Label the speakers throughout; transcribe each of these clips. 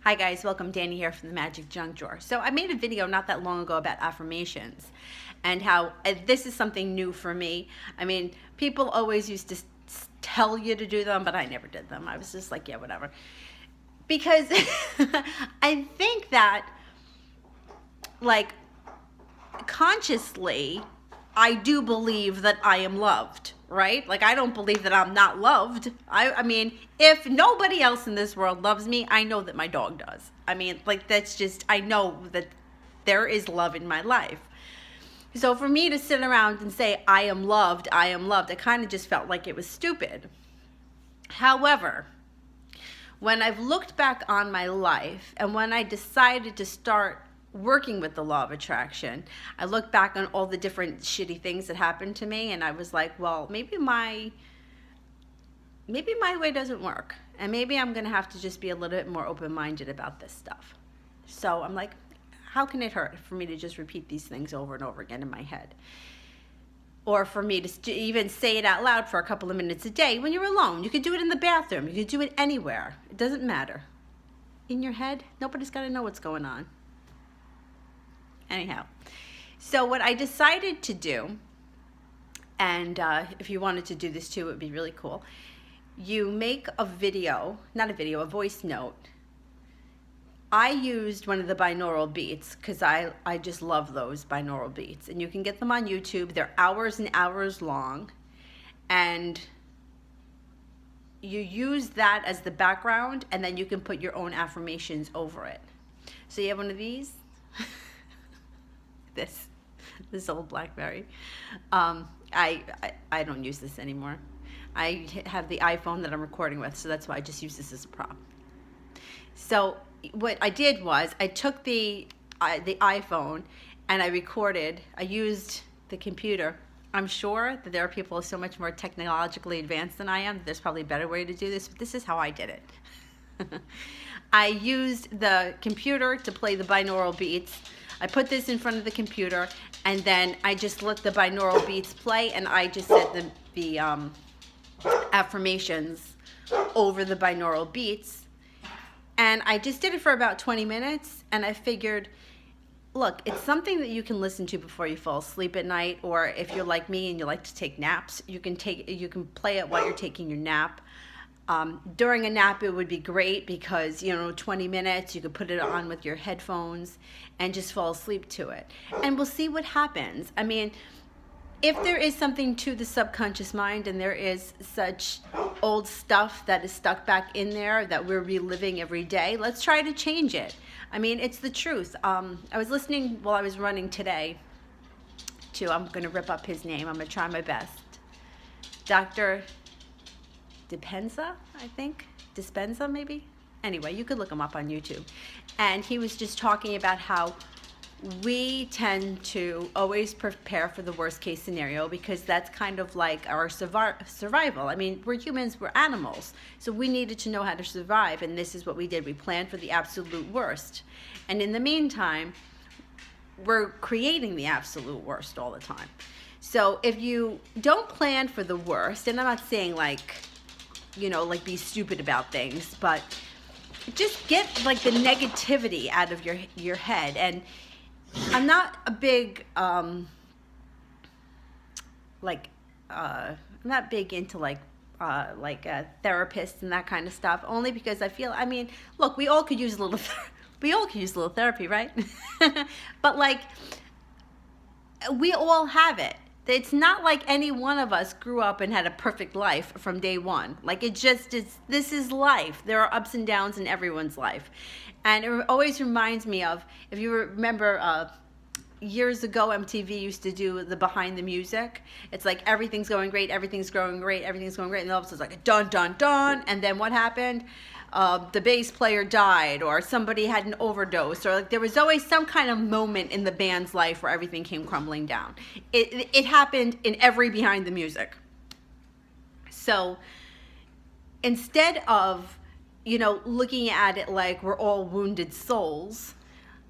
Speaker 1: Hi guys, welcome. Danny here from the Magic Junk Drawer. So I made a video not that long ago about affirmations and how this is something new for me. I mean, people always used to tell you to do them, but I never did them. I was just like, yeah, whatever. Because I think that, like, consciously, I do believe that I am loved, right? Like, I don't believe that I'm not loved. I mean, if nobody else in this world loves me, I know that my dog does. I mean, like, that's just, I know that there is love in my life. So for me to sit around and say, I am loved, it kind of just felt like it was stupid. However, when I've looked back on my life and when I decided to start working with the law of attraction, I look back on all the different shitty things that happened to me, and I was like, well, maybe my way doesn't work, and maybe I'm gonna have to just be a little bit more open-minded about this stuff. So I'm like, how can it hurt for me to just repeat these things over and over again in my head? Or for me to even say it out loud for a couple of minutes a day when you're alone. You could do it in the bathroom, you could do it anywhere. It doesn't matter. In your head, nobody's gotta know what's going on. Anyhow, so what I decided to do, and if you wanted to do this too, it would be really cool. You make a video, not a video, a voice note. I used one of the binaural beats because I just love those binaural beats. And you can get them on YouTube. They're hours and hours long. And you use that as the background, and then you can put your own affirmations over it. So you have one of these. This old BlackBerry. I don't use this anymore. I have the iPhone that I'm recording with, so that's why I just use this as a prop. So what I did was I took the iPhone and I recorded. I used the computer. I'm sure that there are people so much more technologically advanced than I am. There's probably a better way to do this, but this is how I did it. I used the computer to play the binaural beats. I put this in front of the computer, and then I just let the binaural beats play, and I just said the affirmations over the binaural beats. And I just did it for about 20 minutes, and I figured, look, it's something that you can listen to before you fall asleep at night, or if you're like me and you like to take naps, you can play it while you're taking your nap. During a nap, it would be great because, 20 minutes, you could put it on with your headphones and just fall asleep to it. And we'll see what happens. I mean, if there is something to the subconscious mind and there is such old stuff that is stuck back in there that we're reliving every day, let's try to change it. I mean, it's the truth. I was listening while I was running today to, I'm going to rip up his name. I'm going to try my best. Dr. Dispenza, I think. Dispenza, maybe? Anyway, you could look him up on YouTube. And he was just talking about how we tend to always prepare for the worst case scenario because that's kind of like our survival. I mean, we're humans, we're animals. So we needed to know how to survive, and this is what we did. We planned for the absolute worst. And in the meantime, we're creating the absolute worst all the time. So if you don't plan for the worst, and I'm not saying like be stupid about things, but just get like the negativity out of your head. And I'm not a big I'm not big into like therapists and that kind of stuff, only because I feel, I mean, look, we all could use a little therapy, right? But like, we all have it. It's not like any one of us grew up and had a perfect life from day one. Like, this is life. There are ups and downs in everyone's life. And it always reminds me of, if you remember, years ago, MTV used to do the Behind the Music. It's like, everything's going great, everything's going great, everything's going great. And all of a sudden it's like, dun, dun, dun. And then what happened? The bass player died, or somebody had an overdose, or like there was always some kind of moment in the band's life where everything came crumbling down. It happened in every Behind the Music. So instead of, looking at it like we're all wounded souls,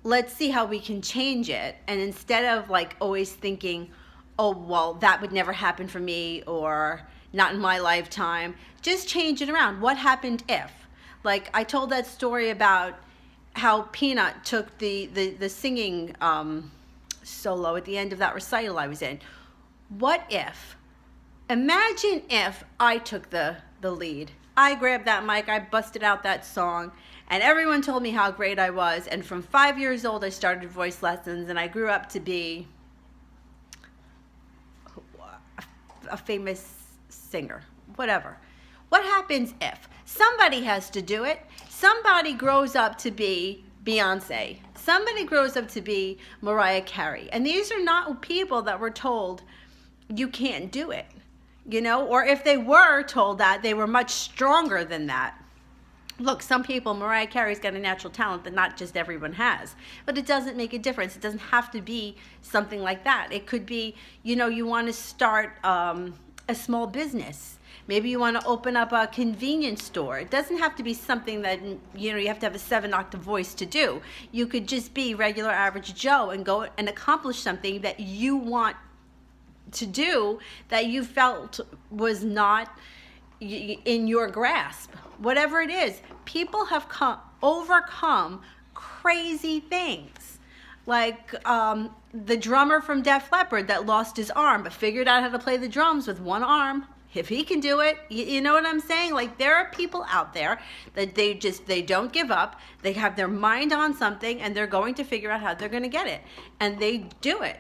Speaker 1: let's see how we can change it. And instead of like always thinking, oh, well, that would never happen for me, or not in my lifetime, just change it around. What happened if? Like, I told that story about how Peanut took the singing solo at the end of that recital I was in. Imagine if I took the lead. I grabbed that mic, I busted out that song, and everyone told me how great I was. And from 5 years old, I started voice lessons, and I grew up to be a famous singer, whatever. What happens if somebody has to do it? Somebody grows up to be Beyonce. Somebody grows up to be Mariah Carey. And these are not people that were told you can't do it, you know, or if they were told that, they were much stronger than that. Look, some people, Mariah Carey's got a natural talent that not just everyone has, but it doesn't make a difference. It doesn't have to be something like that. It could be, you know, you want to start a small business. Maybe you want to open up a convenience store. It doesn't have to be something that, you know, you have to have a 7-octave voice to do. You could just be regular average Joe and go and accomplish something that you want to do that you felt was not in your grasp. Whatever it is, people have overcome crazy things. Like the drummer from Def Leppard that lost his arm but figured out how to play the drums with one arm. If he can do it, you know what I'm saying? Like, there are people out there that they don't give up. They have their mind on something and they're going to figure out how they're going to get it. And they do it.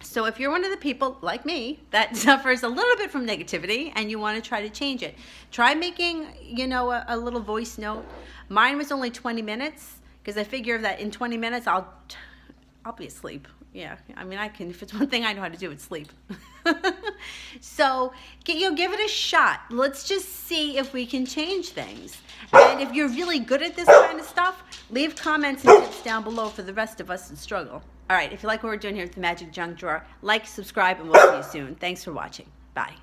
Speaker 1: So if you're one of the people like me that suffers a little bit from negativity and you want to try to change it, try making, you know, a little voice note. Mine was only 20 minutes because I figure that in 20 minutes I'll be asleep. Yeah, I mean, if it's one thing I know how to do, it's sleep. So, you know, give it a shot. Let's just see if we can change things. And if you're really good at this kind of stuff, leave comments and tips down below for the rest of us that struggle. All right, if you like what we're doing here with the Magic Junk Drawer, like, subscribe, and we'll see you soon. Thanks for watching. Bye.